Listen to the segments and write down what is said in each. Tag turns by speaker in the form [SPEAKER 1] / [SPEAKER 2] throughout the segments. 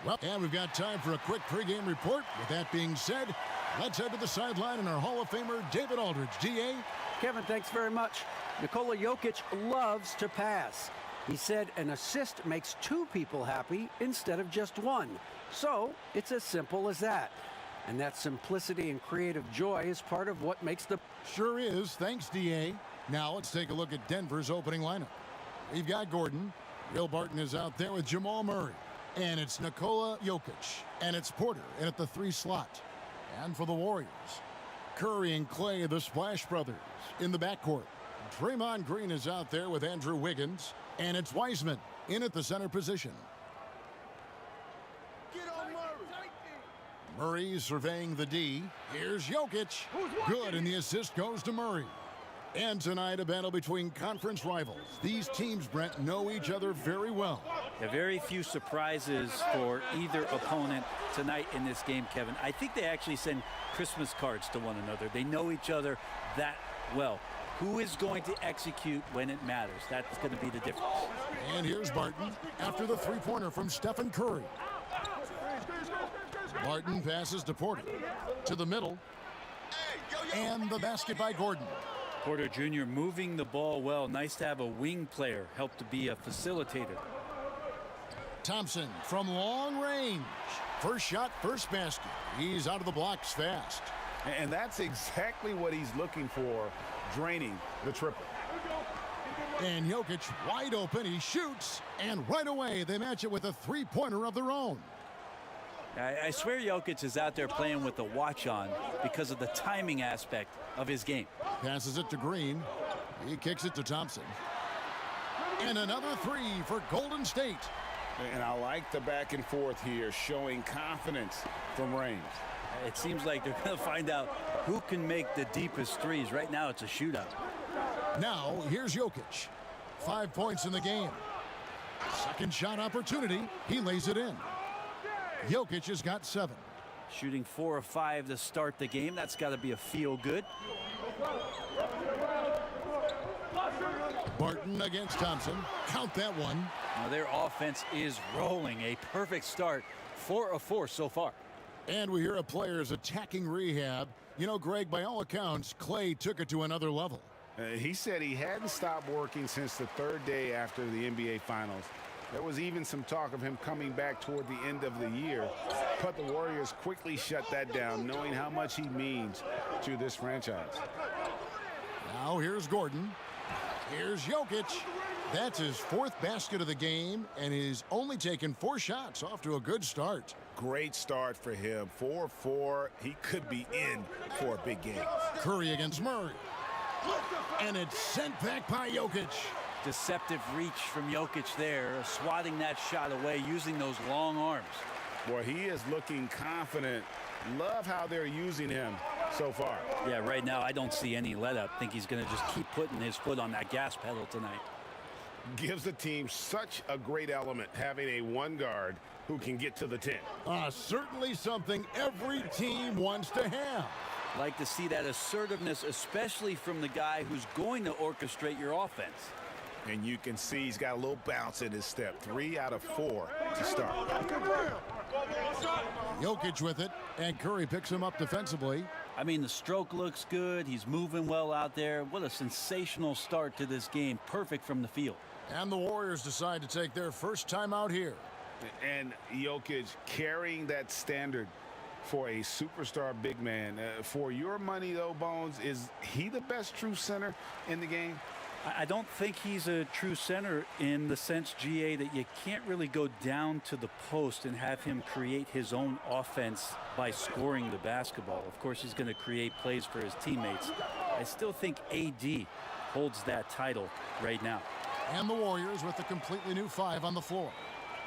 [SPEAKER 1] Well, and we've got time for a quick pregame report. With that being said, let's head to the sideline and our Hall of Famer, David Aldridge. DA?
[SPEAKER 2] Kevin, thanks very much. Nikola Jokic loves to pass. He said an assist makes two people happy instead of just one. So it's as simple as that. And that simplicity and creative joy is part of what makes the...
[SPEAKER 1] Sure is. Thanks, DA. Now let's take a look at Denver's opening lineup. We've got Gordon. Will Barton is out there with Jamal Murray. And it's Nikola Jokic. And it's Porter in at the 3 slot. And for the Warriors, Curry and Clay, the Splash Brothers, in the backcourt. Draymond Green is out there with Andrew Wiggins. And it's Wiseman in at the center position.
[SPEAKER 3] Get on Murray.
[SPEAKER 1] Murray surveying the D. Here's Jokic. Good, and the assist goes to Murray. And tonight, a battle between conference rivals. These teams, Brent, know each other very well.
[SPEAKER 4] Very few surprises for either opponent tonight in this game, Kevin. I think they actually send Christmas cards to one another. They know each other that well. Who is going to execute when it matters? That's going to be the difference.
[SPEAKER 1] And here's Barton after the three-pointer from Stephen Curry. Barton passes to Porter. To the middle. And the basket by Gordon.
[SPEAKER 4] Porter Jr. moving the ball well. Nice to have a wing player help to be a facilitator.
[SPEAKER 1] Thompson from long range. First shot, first basket. He's out of the blocks fast.
[SPEAKER 5] And that's exactly what he's looking for, draining the triple.
[SPEAKER 1] And Jokic wide open. He shoots. And right away, they match it with a three-pointer of their own.
[SPEAKER 4] I swear Jokic is out there playing with the watch on because of the timing aspect of his game.
[SPEAKER 1] Passes it to Green. He kicks it to Thompson. And another three for Golden State.
[SPEAKER 5] And I like the back and forth here, showing confidence from range.
[SPEAKER 4] It seems like they're going to find out who can make the deepest threes. Right now, it's a shootout.
[SPEAKER 1] Now, here's Jokic. 5 points in the game. Second shot opportunity. He lays it in. Jokic has got 7.
[SPEAKER 4] Shooting 4 of 5 to start the game. That's got to be a feel-good.
[SPEAKER 1] Barton against Thompson. Count that one.
[SPEAKER 4] Now their offense is rolling. A perfect start. 4 of 4 so far.
[SPEAKER 1] And we hear a player's attacking rehab. You know, Greg, by all accounts, Clay took it to another level.
[SPEAKER 5] He said he hadn't stopped working since the 3rd day after the NBA Finals. There was even some talk of him coming back toward the end of the year, but the Warriors quickly shut that down, knowing how much he means to this franchise.
[SPEAKER 1] Now here's Gordon. Here's Jokic. That's his 4th basket of the game, and he's only taken 4 shots. Off to a good start.
[SPEAKER 5] Great start for him. 4-4. He could be in for a big game.
[SPEAKER 1] Curry against Murray. And it's sent back by Jokic.
[SPEAKER 4] Deceptive reach from Jokic there, swatting that shot away, using those long arms.
[SPEAKER 5] Boy, he is looking confident. Love how they're using him so far.
[SPEAKER 4] Yeah, right now I don't see any let-up. Think he's going to just keep putting his foot on that gas pedal tonight.
[SPEAKER 5] Gives the team such a great element having a one guard who can get to the 10.
[SPEAKER 1] Certainly something every team wants to have.
[SPEAKER 4] Like to see that assertiveness, especially from the guy who's going to orchestrate your offense.
[SPEAKER 5] And you can see he's got a little bounce in his step. 3 out of 4 to start.
[SPEAKER 1] Jokic with it, and Curry picks him up defensively.
[SPEAKER 4] I mean, the stroke looks good. He's moving well out there. What a sensational start to this game. Perfect from the field.
[SPEAKER 1] And the Warriors decide to take their first time out here.
[SPEAKER 5] And Jokic carrying that standard for a superstar big man. For your money, though, Bones, is he the best true center in the game?
[SPEAKER 4] I don't think he's a true center in the sense, GA, that you can't really go down to the post and have him create his own offense by scoring the basketball. Of course, he's going to create plays for his teammates. I still think AD holds that title right now.
[SPEAKER 1] And the Warriors with a completely new 5 on the floor.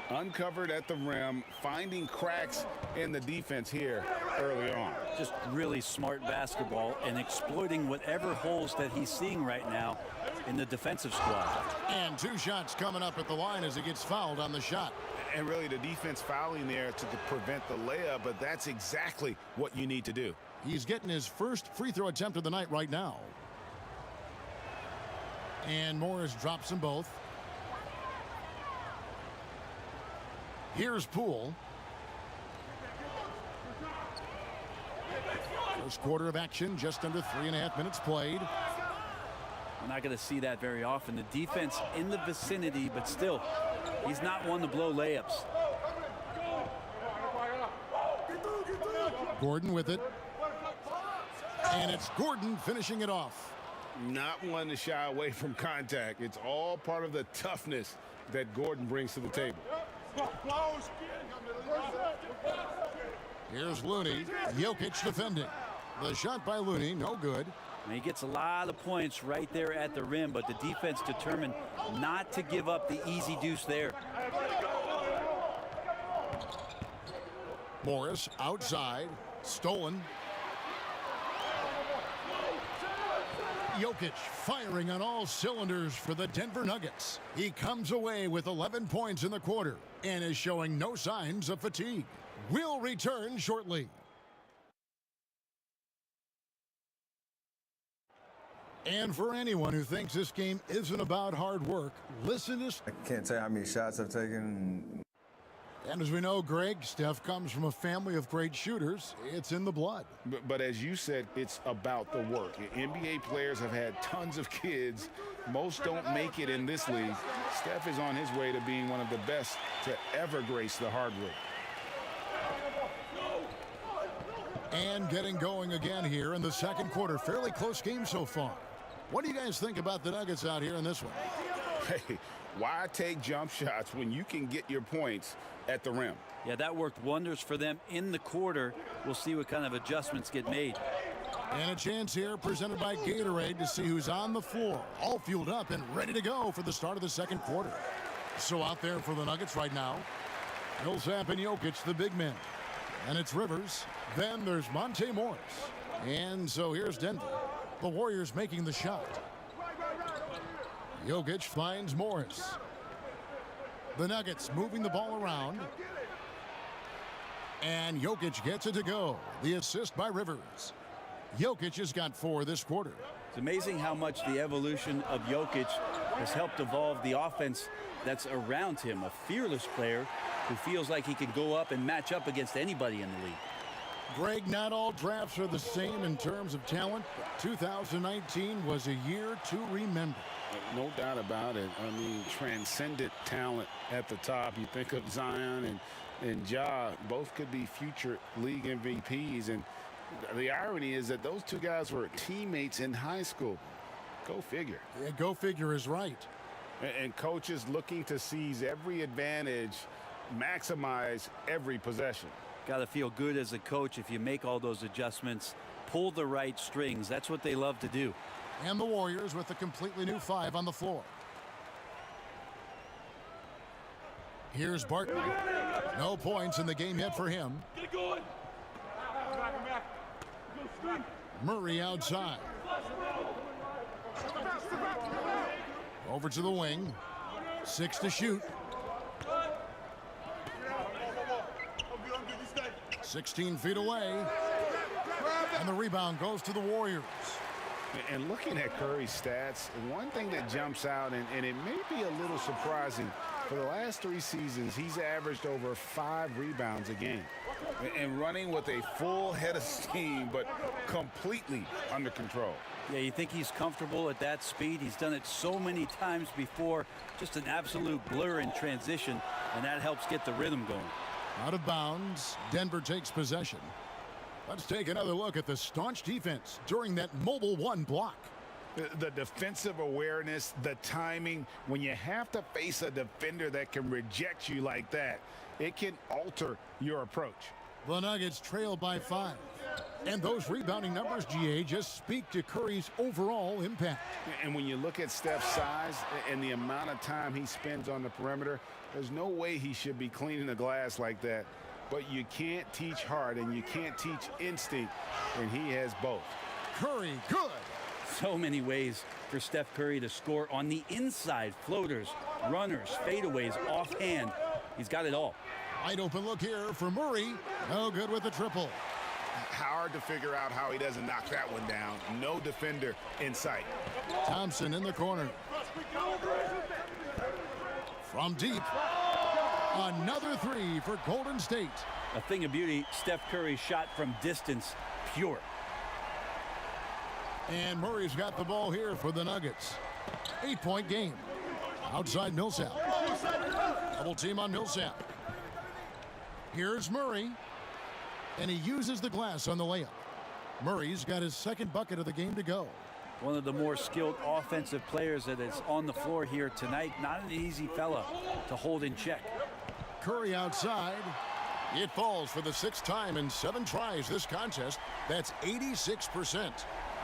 [SPEAKER 5] Uncovered at the rim, finding cracks in the defense here early on.
[SPEAKER 4] Just really smart basketball and exploiting whatever holes that he's seeing right now in the defensive squad.
[SPEAKER 1] And 2 shots coming up at the line as he gets fouled on the shot.
[SPEAKER 5] And really the defense fouling there to prevent the layup, but that's exactly what you need to do.
[SPEAKER 1] He's getting his first free throw attempt of the night right now. And Morris drops them both. Here's Poole. First quarter of action, just under 3.5 minutes played.
[SPEAKER 4] We're not going to see that very often. The defense in the vicinity, but still, he's not one to blow layups.
[SPEAKER 1] Gordon with it. And it's Gordon finishing it off.
[SPEAKER 5] Not one to shy away from contact. It's all part of the toughness that Gordon brings to the table.
[SPEAKER 1] Here's Looney. Jokic defending. The shot by Looney, no good.
[SPEAKER 4] And he gets a lot of points right there at the rim, but the defense determined not to give up the easy deuce there.
[SPEAKER 1] Morris outside. Stolen. Jokic firing on all cylinders for the Denver Nuggets. He comes away with 11 points in the quarter and is showing no signs of fatigue. We'll return shortly. And for anyone who thinks this game isn't about hard work, listen to...
[SPEAKER 3] I can't tell you how many shots I've taken.
[SPEAKER 1] And as we know, Greg, Steph comes from a family of great shooters. It's in the blood.
[SPEAKER 5] But as you said, it's about the work. NBA players have had tons of kids. Most don't make it in this league. Steph is on his way to being one of the best to ever grace the hardwood.
[SPEAKER 1] And getting going again here in the second quarter. Fairly close game so far. What do you guys think about the Nuggets out here in this one?
[SPEAKER 5] Hey, why take jump shots when you can get your points at the rim?
[SPEAKER 4] Yeah, that worked wonders for them in the quarter. We'll see what kind of adjustments get made.
[SPEAKER 1] And a chance here presented by Gatorade to see who's on the floor. All fueled up and ready to go for the start of the second quarter. So out there for the Nuggets right now, Millsap and Jokic, the big men. And it's Rivers. Then there's Monte Morris. And so here's Denver. The Warriors making the shot. Jokic finds Morris. The Nuggets moving the ball around. And Jokic gets it to go. The assist by Rivers. Jokic has got 4 this quarter.
[SPEAKER 4] It's amazing how much the evolution of Jokic has helped evolve the offense that's around him. A fearless player who feels like he can go up and match up against anybody in the league.
[SPEAKER 1] Greg, not all drafts are the same in terms of talent. 2019 was a year to remember.
[SPEAKER 5] No doubt about it. I mean, transcendent talent at the top. You think of Zion and Ja, both could be future league MVPs. And the irony is that those two guys were teammates in high school. Go figure.
[SPEAKER 1] Yeah, go figure is right.
[SPEAKER 5] And coaches looking to seize every advantage, maximize every possession.
[SPEAKER 4] Got to feel good as a coach if you make all those adjustments, pull the right strings. That's what they love to do.
[SPEAKER 1] And the Warriors with a completely new 5 on the floor. Here's Barton. No points in the game yet for him. Murray outside. Over to the wing. 6 to shoot. 16 feet away. And the rebound goes to the Warriors.
[SPEAKER 5] And looking at Curry's stats, one thing that jumps out, and it may be a little surprising, for the last 3 seasons, he's averaged over 5 rebounds a game. And running with a full head of steam, but completely under control.
[SPEAKER 4] Yeah, you think he's comfortable at that speed. He's done it so many times before. Just an absolute blur in transition, and that helps get the rhythm going.
[SPEAKER 1] Out of bounds. Denver takes possession. Let's take another look at the staunch defense during that mobile 1 block.
[SPEAKER 5] The defensive awareness, the timing, when you have to face a defender that can reject you like that, it can alter your approach.
[SPEAKER 1] The Nuggets trail by 5. And those rebounding numbers, GA, just speak to Curry's overall impact.
[SPEAKER 5] And when you look at Steph's size and the amount of time he spends on the perimeter, there's no way he should be cleaning the glass like that. But you can't teach heart and you can't teach instinct, and he has both.
[SPEAKER 1] Curry, good.
[SPEAKER 4] So many ways for Steph Curry to score on the inside. Floaters, runners, fadeaways, offhand. He's got it all.
[SPEAKER 1] Wide open look here for Murray. No good with the triple.
[SPEAKER 5] Hard to figure out how he doesn't knock that one down. No defender in sight.
[SPEAKER 1] Thompson in the corner. From deep. Another 3 for Golden State.
[SPEAKER 4] A thing of beauty, Steph Curry's shot from distance, pure.
[SPEAKER 1] And Murray's got the ball here for the Nuggets. 8-point game. Outside Millsap. Double team on Millsap. Here's Murray. And he uses the glass on the layup. Murray's got his second bucket of the game to go.
[SPEAKER 4] One of the more skilled offensive players that is on the floor here tonight. Not an easy fella to hold in check.
[SPEAKER 1] Curry outside. It falls for the 6th time in 7 tries this contest. That's 86%.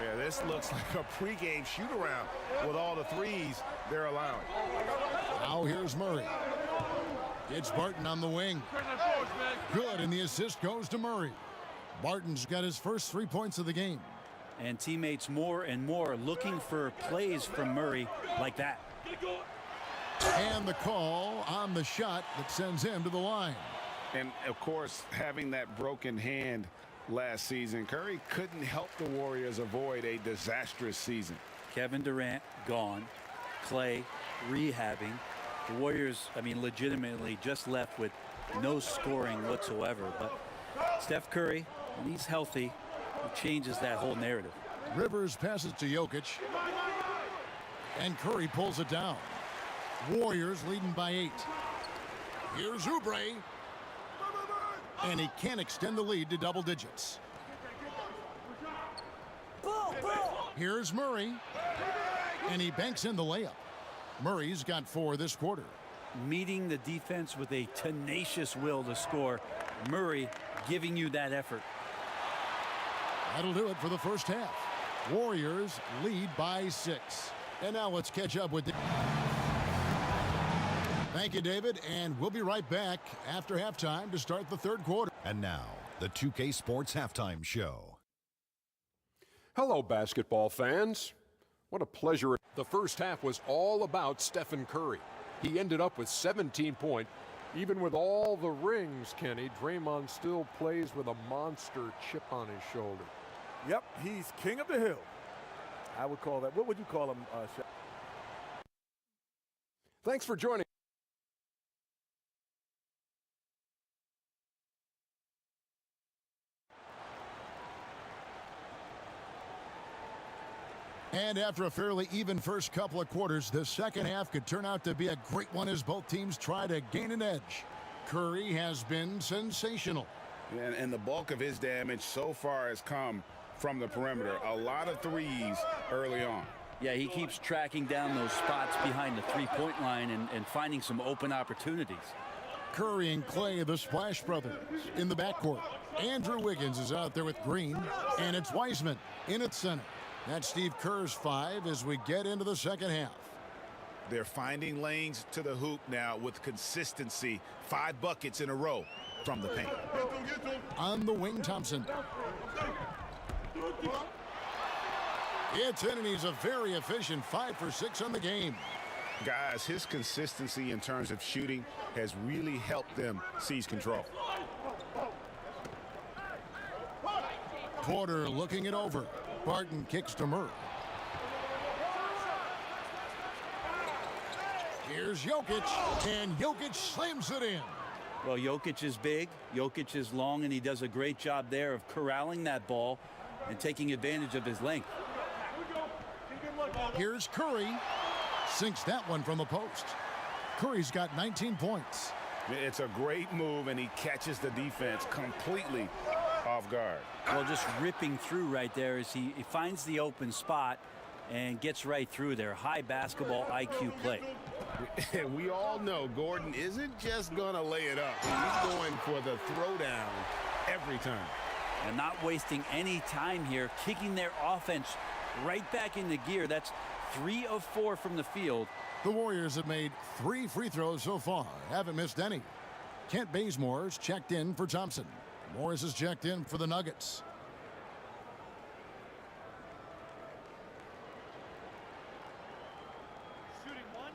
[SPEAKER 5] Yeah, this looks like a pregame shoot-around with all the threes they're allowing.
[SPEAKER 1] Now here's Murray. It's Barton on the wing. Good, and the assist goes to Murray. Barton's got his first 3 points of the game.
[SPEAKER 4] And teammates more and more looking for plays from Murray like that.
[SPEAKER 1] And the call on the shot that sends him to the line.
[SPEAKER 5] And, of course, having that broken hand last season, Curry couldn't help the Warriors avoid a disastrous season.
[SPEAKER 4] Kevin Durant gone. Clay rehabbing. The Warriors, I mean, legitimately just left with no scoring whatsoever. But Steph Curry, when he's healthy, he changes that whole narrative.
[SPEAKER 1] Rivers passes to Jokic. And Curry pulls it down. Warriors leading by 8. Here's Oubre. And he can't extend the lead to double digits. Here's Murray. And he banks in the layup. Murray's got 4 this quarter.
[SPEAKER 4] Meeting the defense with a tenacious will to score. Murray giving you that effort.
[SPEAKER 1] That'll do it for the first half. Warriors lead by 6. And now let's catch up with... Thank you, David, and we'll be right back after halftime to start the third quarter.
[SPEAKER 6] And now, the 2K Sports Halftime Show.
[SPEAKER 7] Hello, basketball fans. What a pleasure. The first half was all about Stephen Curry. He ended up with 17 points. Even with all the rings, Kenny, Draymond still plays with a monster chip on his shoulder.
[SPEAKER 8] Yep, he's king of the hill. I would call that. What would you call him, Shaq?
[SPEAKER 7] Thanks for joining.
[SPEAKER 1] And after a fairly even first couple of quarters, the second half could turn out to be a great one as both teams try to gain an edge. Curry has been sensational.
[SPEAKER 5] And the bulk of his damage so far has come from the perimeter. A lot of threes early on.
[SPEAKER 4] Yeah, he keeps tracking down those spots behind the three-point line and finding some open opportunities.
[SPEAKER 1] Curry and Clay, the Splash Brothers, in the backcourt. Andrew Wiggins is out there with Green, and it's Wiseman in at center. That's Steve Kerr's 5 as we get into the second half.
[SPEAKER 5] They're finding lanes to the hoop now with consistency. 5 buckets in a row from the paint.
[SPEAKER 1] On the wing, Thompson. It's in, and he's a very efficient 5 for 6 on the game.
[SPEAKER 5] Guys, his consistency in terms of shooting has really helped them seize control.
[SPEAKER 1] Porter looking it over. Barton kicks to Murray. Here's Jokic, and Jokic slams it in.
[SPEAKER 4] Well, Jokic is big, Jokic is long, and he does a great job there of corralling that ball and taking advantage of his length.
[SPEAKER 1] Here's Curry. Sinks that one from the post. Curry's got 19 points.
[SPEAKER 5] It's a great move, and he catches the defense completely off guard.
[SPEAKER 4] Well, just ripping through right there as he finds the open spot and gets right through there. High basketball IQ play.
[SPEAKER 5] And we all know Gordon isn't just going to lay it up. He's going for the throwdown every time.
[SPEAKER 4] And not wasting any time here, kicking their offense right back into gear. That's 3 of 4 from the field.
[SPEAKER 1] The Warriors have made 3 free throws so far. Haven't missed any. Kent Bazemore's checked in for Thompson. Morris is checked in for the Nuggets.
[SPEAKER 9] Shooting 1.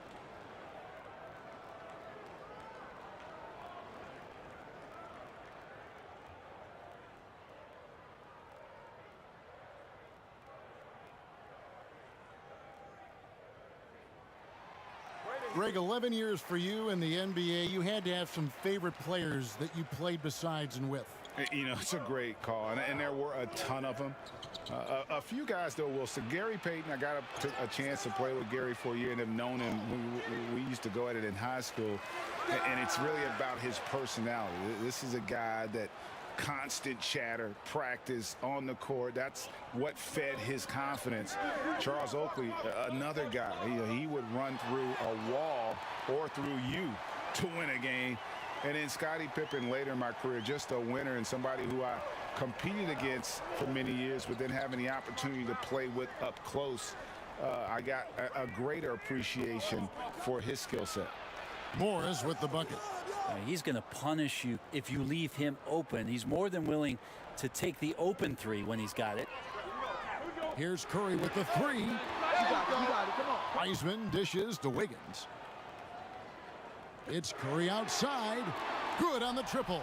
[SPEAKER 1] Greg, 11 years for you in the NBA. You had to have some favorite players that you played besides and with.
[SPEAKER 5] You know, it's a great call, and there were a ton of them. A few guys, though, will say Gary Payton. I got a chance to play with Gary for a year and have known him. We used to go at it in high school, and it's really about his personality. This is a guy that constant chatter, practice on the court. That's what fed his confidence. Charles Oakley, another guy, he would run through a wall or through you to win a game. And then Scottie Pippen later in my career, just a winner and somebody who I competed against for many years, but then having the opportunity to play with up close, I got a greater appreciation for his skill set.
[SPEAKER 1] Morris with the bucket.
[SPEAKER 4] He's going to punish you if you leave him open. He's more than willing to take the open three when he's got it.
[SPEAKER 1] Here's Curry with the three.
[SPEAKER 9] You got it, come on.
[SPEAKER 1] Wiseman dishes to Wiggins. It's Curry outside. Good on the triple.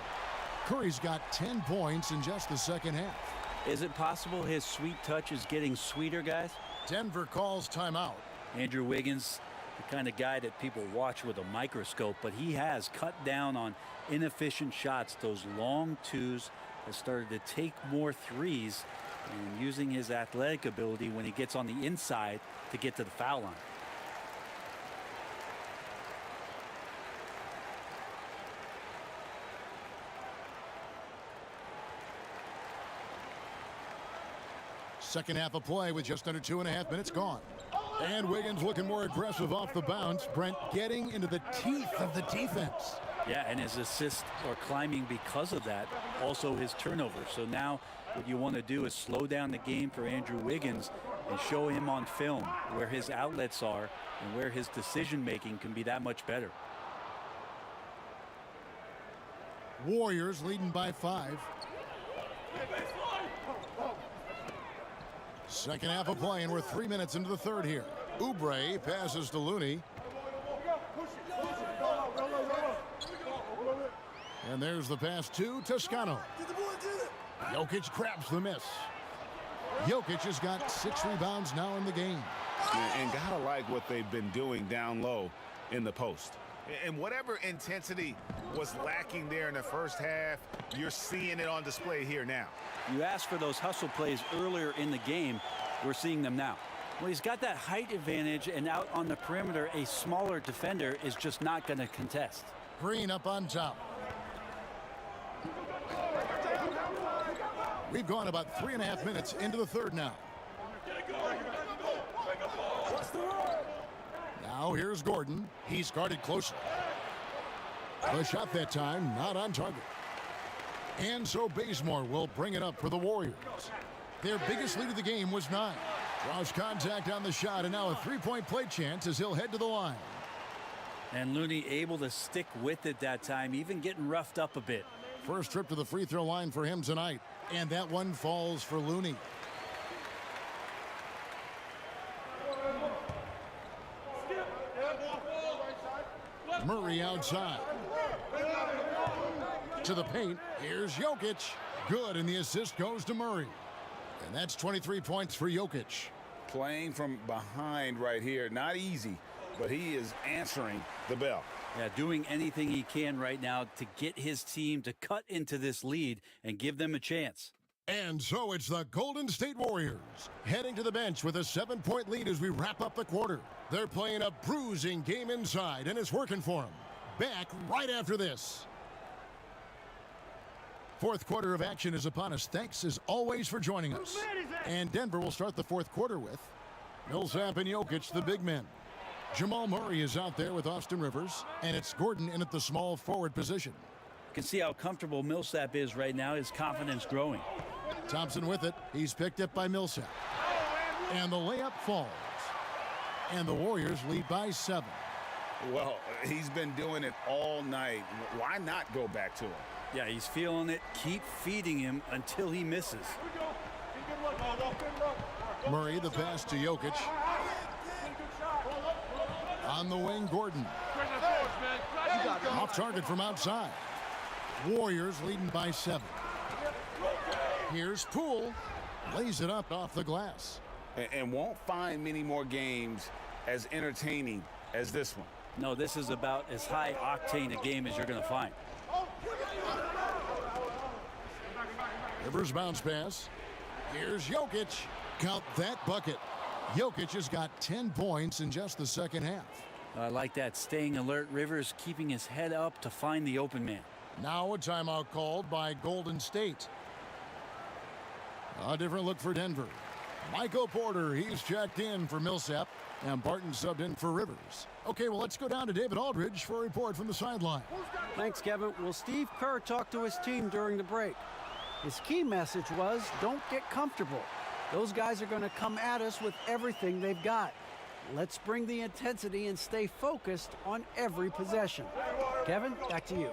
[SPEAKER 1] Curry's got 10 points in just the second half.
[SPEAKER 4] Is it possible his sweet touch is getting sweeter, guys?
[SPEAKER 1] Denver calls timeout.
[SPEAKER 4] Andrew Wiggins, the kind of guy that people watch with a microscope, but he has cut down on inefficient shots. Those long twos has started to take more threes and using his athletic ability when he gets on the inside to get to the foul line.
[SPEAKER 1] Second half of play with just under 2.5 minutes gone. And Wiggins looking more aggressive off the bounce. Brent getting into the teeth of the defense.
[SPEAKER 4] Yeah, and his assists are climbing because of that. Also his turnovers. So now what you want to do is slow down the game for Andrew Wiggins and show him on film where his outlets are and where his decision making can be that much better.
[SPEAKER 1] Warriors leading by 5. Second half of play, and we're 3 minutes into the third here. Oubre passes to Looney. And there's the pass to Toscano. Jokic grabs the miss. Jokic has got 6 rebounds now in the game.
[SPEAKER 5] And gotta like what they've been doing down low in the post. And whatever intensity was lacking there in the first half, you're seeing it on display here now.
[SPEAKER 4] You asked for those hustle plays earlier in the game. We're seeing them now. Well, he's got that height advantage, and out on the perimeter, a smaller defender is just not going to contest.
[SPEAKER 1] Green up on top. We've gone about 3.5 minutes into the third now. Now here's Gordon. He's guarded closely. The shot that time not on target. And so Bazemore will bring it up for the Warriors. Their biggest lead of the game was 9. Draws contact on the shot, and now a 3-point play chance as he'll head to the line.
[SPEAKER 4] And Looney able to stick with it that time, even getting roughed up a bit.
[SPEAKER 1] First trip to the free throw line for him tonight. And that one falls for Looney. Murray outside. To the paint. Here's Jokic. Good, and the assist goes to Murray. And that's 23 points for Jokic.
[SPEAKER 5] Playing from behind right here, not easy, but he is answering the bell.
[SPEAKER 4] Yeah, doing anything he can right now to get his team to cut into this lead and give them a chance.
[SPEAKER 1] And so it's the Golden State Warriors heading to the bench with a 7-point lead as we wrap up the quarter. They're playing a bruising game inside, and it's working for them. Back right after this. Fourth quarter of action is upon us. Thanks as always for joining us. And Denver will start the fourth quarter with Millsap and Jokic, the big men. Jamal Murray is out there with Austin Rivers, and it's Gordon in at the small forward position.
[SPEAKER 4] You can see how comfortable Millsap is right now. His confidence growing.
[SPEAKER 1] Thompson with it. He's picked up by Millsap. And the layup falls. And the Warriors lead by 7.
[SPEAKER 5] Well, he's been doing it all night. Why not go back to him?
[SPEAKER 4] Yeah, he's feeling it. Keep feeding him until he misses.
[SPEAKER 1] Murray, the pass to Jokic. On the wing, Gordon. Off target from outside. Warriors leading by 7. Here's Poole. Lays it up off the glass.
[SPEAKER 5] And won't find many more games as entertaining as this one.
[SPEAKER 4] No, this is about as high octane a game as you're going to find.
[SPEAKER 1] Rivers bounce pass. Here's Jokic. Count that bucket. Jokic has got 10 points in just the second half.
[SPEAKER 4] I like that. Staying alert. Rivers keeping his head up to find the open man.
[SPEAKER 1] Now a timeout called by Golden State. A different look for Denver. Michael Porter, he's checked in for Millsap, and Barton subbed in for Rivers. Okay, well, let's go down to David Aldridge for a report from the sideline.
[SPEAKER 2] Thanks, Kevin. Well, Steve Kerr talked to his team during the break. His key message was, don't get comfortable. Those guys are going to come at us with everything they've got. Let's bring the intensity and stay focused on every possession. Kevin, back to you.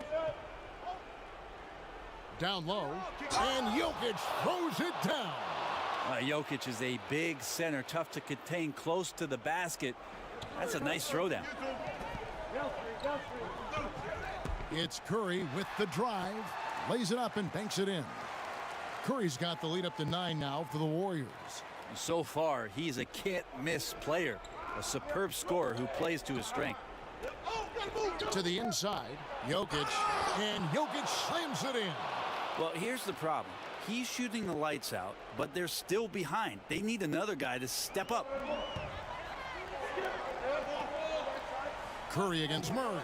[SPEAKER 1] Down low, and Jokic throws it down.
[SPEAKER 4] Jokic is a big center, tough to contain close to the basket. That's a nice throwdown.
[SPEAKER 1] It's Curry with the drive, lays it up and banks it in. Curry's got the lead up to 9 now for the Warriors.
[SPEAKER 4] So far, he's a can't-miss player, a superb scorer who plays to his strength.
[SPEAKER 1] To the inside, Jokic, and Jokic slams it in.
[SPEAKER 4] Well, here's the problem. He's shooting the lights out, but they're still behind. They need another guy to step up.
[SPEAKER 1] Curry against Murray.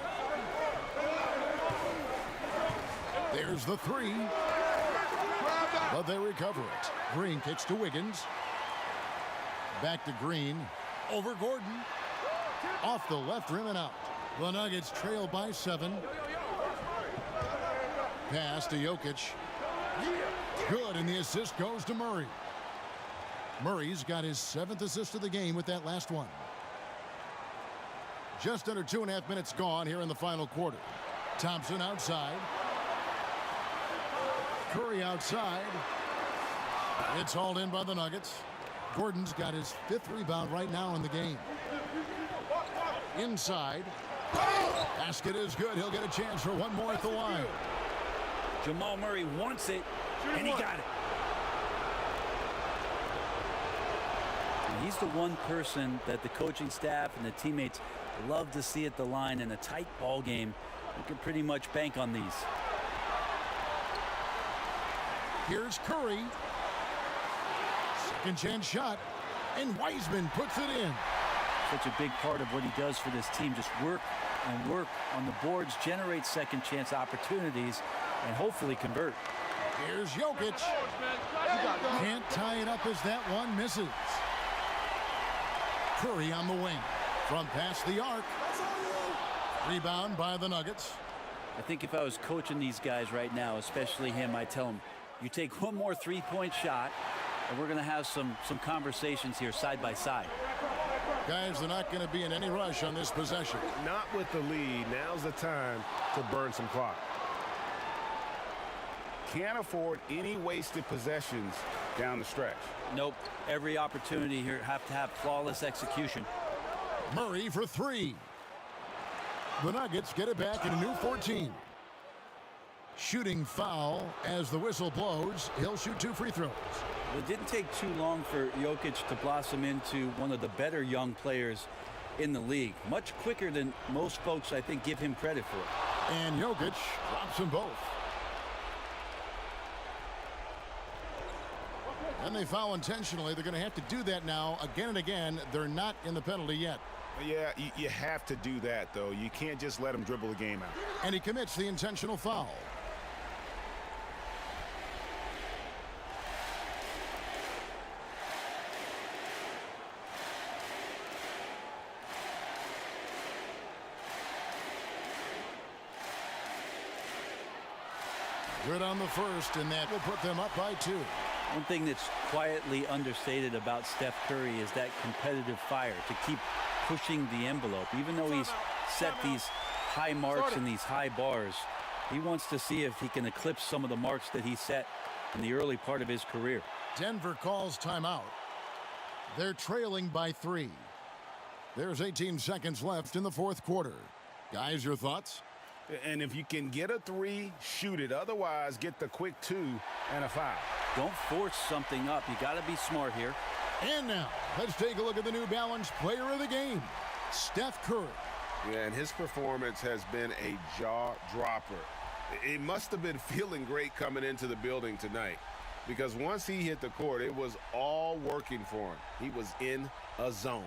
[SPEAKER 1] There's the three. But they recover it. Green kicks to Wiggins. Back to Green. Over Gordon. Off the left rim and out. The Nuggets trail by 7. Pass to Jokic. Good, and the assist goes to Murray. Murray's got his 7th assist of the game with that last one. Just under 2.5 minutes gone here in the final quarter. Thompson outside. Curry outside. It's hauled in by the Nuggets. Gordon's got his 5th rebound right now in the game. Inside. Basket is good. He'll get a chance for one more at the line.
[SPEAKER 4] Jamal Murray wants it, and he got it. And he's the one person that the coaching staff and the teammates love to see at the line in a tight ball game. You can pretty much bank on these.
[SPEAKER 1] Here's Curry. Second chance shot, and Wiseman puts it in.
[SPEAKER 4] Such a big part of what he does for this team. Just work and work on the boards, generate second chance opportunities, and hopefully convert.
[SPEAKER 1] Here's Jokic. Can't tie it up as that one misses. Curry on the wing. From past the arc. Rebound by the Nuggets.
[SPEAKER 4] I think if I was coaching these guys right now, especially him, I'd tell him, you take one more three-point shot, and we're going to have some conversations here side by side.
[SPEAKER 1] Guys, they're not going to be in any rush on this possession.
[SPEAKER 5] Not with the lead. Now's the time to burn some clock. Can't afford any wasted possessions down the stretch.
[SPEAKER 4] Nope. Every opportunity here have to have flawless execution.
[SPEAKER 1] Murray for 3. The Nuggets get it back in a new 14. Shooting foul as the whistle blows. He'll shoot 2 free throws.
[SPEAKER 4] It didn't take too long for Jokic to blossom into one of the better young players in the league. Much quicker than most folks, I think, give him credit for.
[SPEAKER 1] And Jokic drops them both. And they foul intentionally. They're going to have to do that now again and again. They're not in the penalty yet.
[SPEAKER 5] Yeah, you have to do that, though. You can't just let him dribble the game out.
[SPEAKER 1] And he commits the intentional foul. Good on the first, and that will put them up by 2.
[SPEAKER 4] One thing that's quietly understated about Steph Curry is that competitive fire to keep pushing the envelope. Even though he's set these high marks and these high bars, he wants to see if he can eclipse some of the marks that he set in the early part of his career.
[SPEAKER 1] Denver calls timeout. They're trailing by 3. There's 18 seconds left in the 4th quarter. Guys, your thoughts?
[SPEAKER 5] And if you can get a 3, shoot it. Otherwise, get the quick 2 and a foul.
[SPEAKER 4] Don't force something up. You got to be smart here.
[SPEAKER 1] And now, let's take a look at the New Balance player of the game, Steph Curry.
[SPEAKER 5] Yeah, and his performance has been a jaw dropper. It must have been feeling great coming into the building tonight. because once he hit the court, it was all working for him. He was in a zone.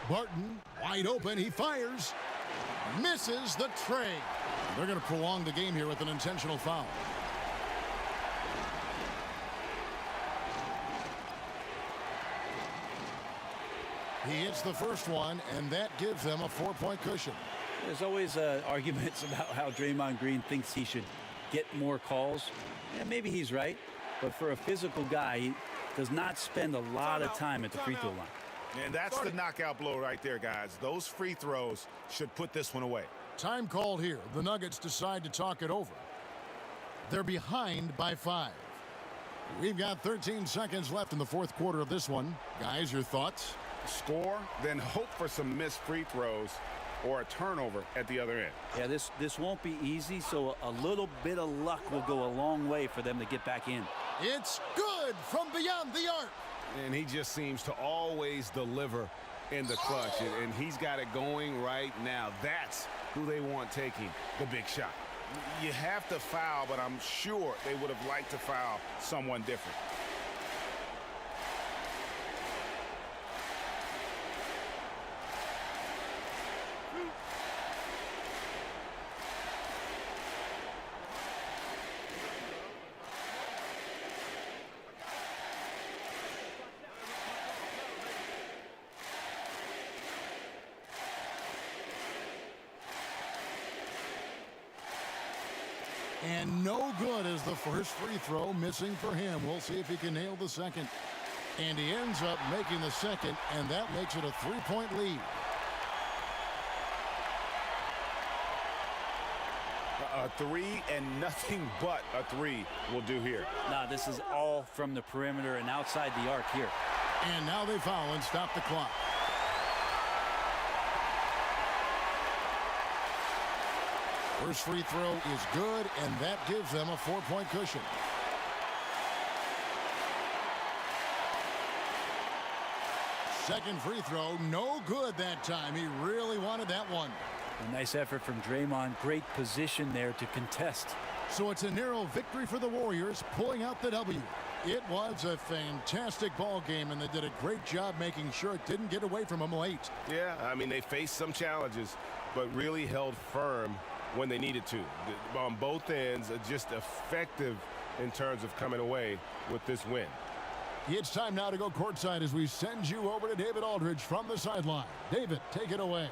[SPEAKER 1] Barton, wide open, he fires. Misses the tray. They're going to prolong the game here with an intentional foul. He hits the first one, and that gives them a 4-point cushion.
[SPEAKER 4] There's always arguments about how Draymond Green thinks he should get more calls. And maybe he's right, but for a physical guy, he does not spend a lot of time at the free throw line.
[SPEAKER 5] And that's the knockout blow right there, guys. Those free throws should put this one away.
[SPEAKER 1] Time called here. The Nuggets decide to talk it over. They're behind by 5. We've got 13 seconds left in the fourth quarter of this one. Guys, your thoughts?
[SPEAKER 5] Score, then hope for some missed free throws or a turnover at the other end.
[SPEAKER 4] Yeah, this won't be easy, so a little bit of luck will go a long way for them to get back in.
[SPEAKER 1] It's good from beyond the arc.
[SPEAKER 5] And he just seems to always deliver in the clutch, and he's got it going right now. That's who they want taking the big shot. You have to foul, but I'm sure they would have liked to foul someone different.
[SPEAKER 1] And no good as the first free throw missing for him. We'll see if he can nail the second. And he ends up making the second, and that makes it a 3-point lead.
[SPEAKER 5] A three and nothing but a three will do here.
[SPEAKER 4] Nah, this is all from the perimeter and outside the arc here.
[SPEAKER 1] And now they foul and stop the clock. First free throw is good, and that gives them a 4-point cushion. Second free throw, no good that time. He really wanted that one.
[SPEAKER 4] A nice effort from Draymond. Great position there to contest.
[SPEAKER 1] So it's a narrow victory for the Warriors, pulling out the W. It was a fantastic ball game, and they did a great job making sure it didn't get away from them late.
[SPEAKER 5] Yeah, I mean, they faced some challenges, but really held firm when they needed to. On both ends, just effective in terms of coming away with this win.
[SPEAKER 1] It's time now to go courtside as we send you over to David Aldridge from the sideline. David, take it away.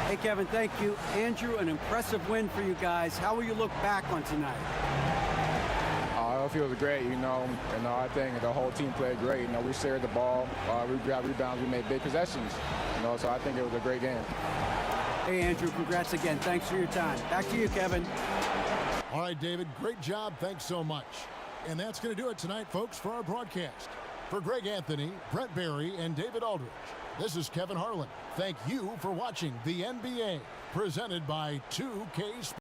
[SPEAKER 2] Hey, Kevin, thank you. Andrew, an impressive win for you guys. How will you look back on tonight?
[SPEAKER 10] It feels great, I think the whole team played great. We shared the ball, we got rebounds, we made big possessions, so I think it was a great game.
[SPEAKER 2] Hey, Andrew, congrats again. Thanks for your time. Back to you, Kevin.
[SPEAKER 1] All right, David, great job. Thanks so much. And that's going to do it tonight, folks, for our broadcast. For Greg Anthony, Brett Barry, and David Aldridge, this is Kevin Harlan. Thank you for watching the NBA, presented by 2K Sports.